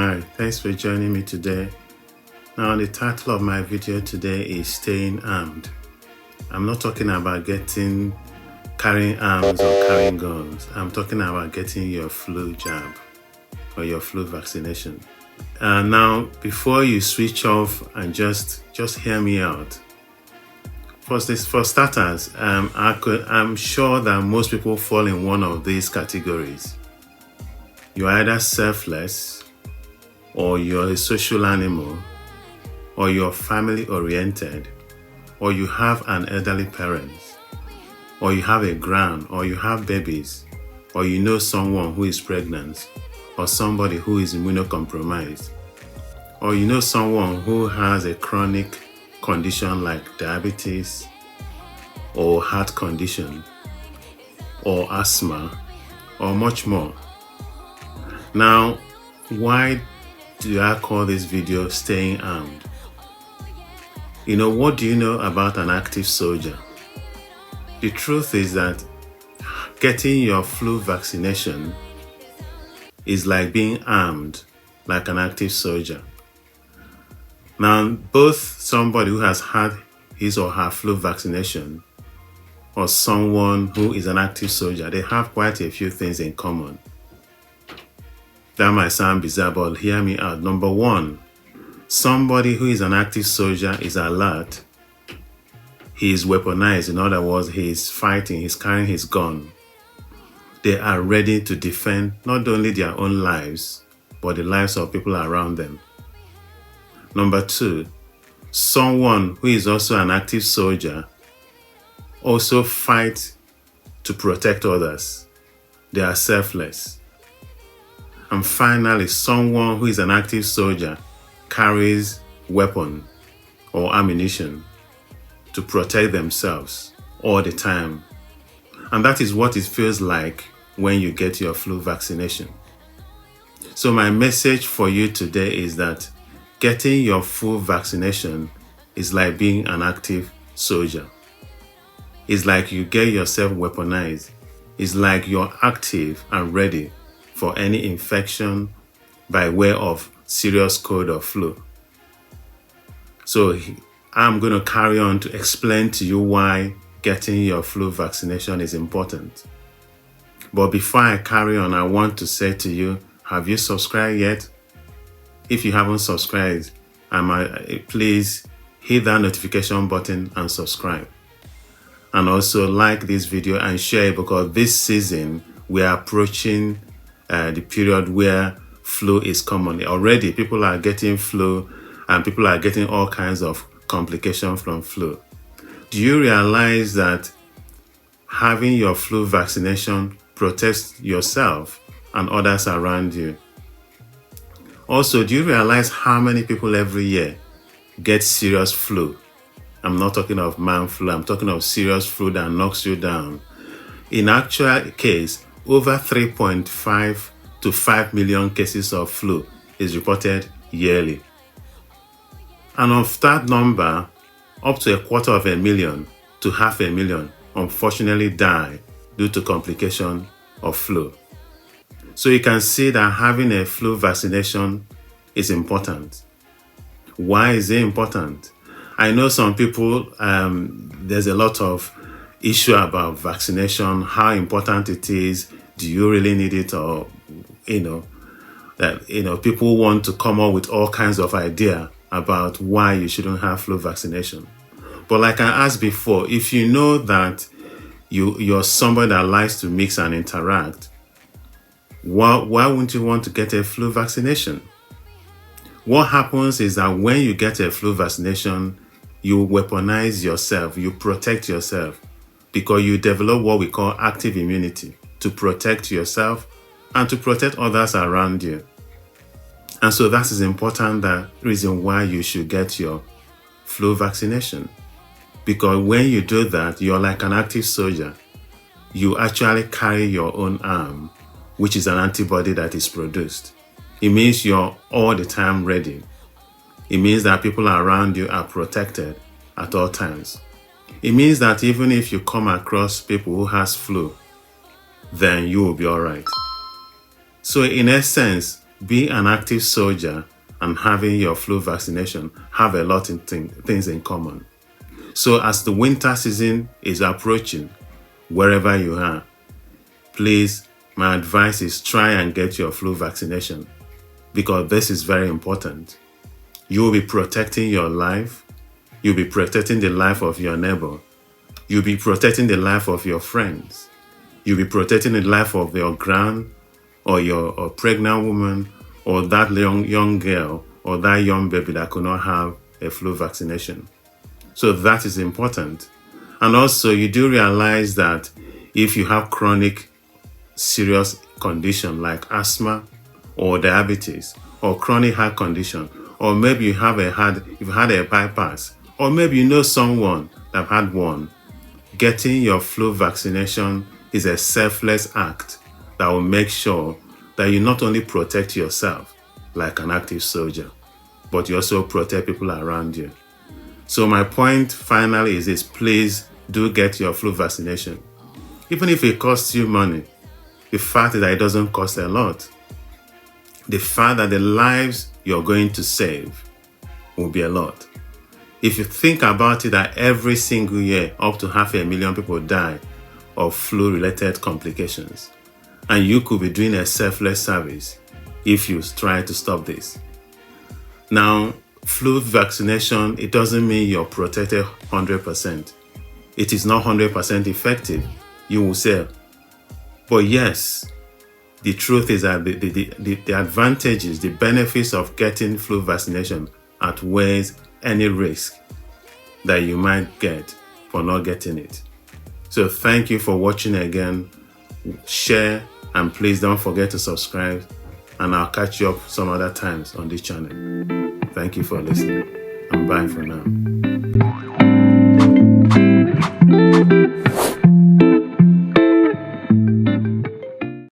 Hi, thanks for joining me today. Now, the title of my video today is Staying Armed. I'm not talking about carrying arms or carrying guns. I'm talking about getting your flu jab or your flu vaccination. Now, before you switch off and just hear me out. For starters, I'm sure that most people fall in one of these categories. You're either selfless, or you're a social animal, or you're family oriented, or you have an elderly parent, or you have a grand, or you have babies, or you know someone who is pregnant, or somebody who is immunocompromised, or you know someone who has a chronic condition like diabetes, or heart condition, or asthma, or much more. Now, why do I call this video Staying Armed? What do you know about an active soldier? The truth is that getting your flu vaccination is like being armed like an active soldier. Now, both somebody who has had his or her flu vaccination or someone who is an active soldier, they have quite a few things in common. That might sound bizarre, but hear me out. Number one, somebody who is an active soldier is alert. He is weaponized. In other words, he is fighting, he's carrying his gun. They are ready to defend not only their own lives, but the lives of people around them. Number two, someone who is also an active soldier also fights to protect others. They are selfless. And finally, someone who is an active soldier carries weapon or ammunition to protect themselves all the time. And that is what it feels like when you get your flu vaccination. So my message for you today is that getting your flu vaccination is like being an active soldier. It's like you get yourself weaponized. It's like you're active and ready for any infection by way of serious cold or flu. So I'm going to carry on to explain to you why getting your flu vaccination is important. But before I carry on, I want to say to you, have you subscribed yet? If you haven't subscribed, please hit that notification button and subscribe. And also like this video and share it, because this season we are approaching the period where flu is common. Already people are getting flu and people are getting all kinds of complications from flu. Do you realize that having your flu vaccination protects yourself and others around you? Also, do you realize how many people every year get serious flu? I'm not talking of man flu, I'm talking of serious flu that knocks you down. In actual case, over 3.5 to 5 million cases of flu is reported yearly. And of that number, up to 250,000 to 500,000 unfortunately die due to complication of flu. So you can see that having a flu vaccination is important. Why is it important? I know some people, there's a lot of issue about vaccination, how important it is, do you really need it, or people want to come up with all kinds of idea about why you shouldn't have flu vaccination. But like I asked before, if you know that you're somebody that likes to mix and interact, why wouldn't you want to get a flu vaccination? What happens is that when you get a flu vaccination, you weaponize yourself, you protect yourself, because you develop what we call active immunity to protect yourself and to protect others around you. And so that is important, the reason why you should get your flu vaccination. Because when you do that, you're like an active soldier. You actually carry your own arm, which is an antibody that is produced. It means you're all the time ready. It means that people around you are protected at all times. It means that even if you come across people who has flu, then you will be all right. So in essence, being an active soldier and having your flu vaccination have a lot of things in common. So as the winter season is approaching, wherever you are, please, my advice is try and get your flu vaccination, because this is very important. You will be protecting your life. You'll be protecting the life of your neighbor. You'll be protecting the life of your friends. You'll be protecting the life of your or pregnant woman, or that young girl, or that young baby that could not have a flu vaccination. So that is important. And also, you do realize that if you have chronic serious condition like asthma or diabetes or chronic heart condition, or maybe you've had a bypass, or maybe you know someone that had one, getting your flu vaccination is a selfless act that will make sure that you not only protect yourself like an active soldier, but you also protect people around you. So my point finally is this: please do get your flu vaccination. Even if it costs you money, the fact is that it doesn't cost a lot. The fact that the lives you're going to save will be a lot. If you think about it, that every single year up to 500,000 people die of flu-related complications, and you could be doing a selfless service if you try to stop this. Now, flu vaccination, it doesn't mean you're protected 100%. It is not 100% effective, you will say. But yes, the truth is that the advantages, the benefits of getting flu vaccination outweighs any risk that you might get for not getting it. So thank you for watching again. Share, and please don't forget to subscribe, and I'll catch you up some other times on this channel. Thank you for listening, and bye for now.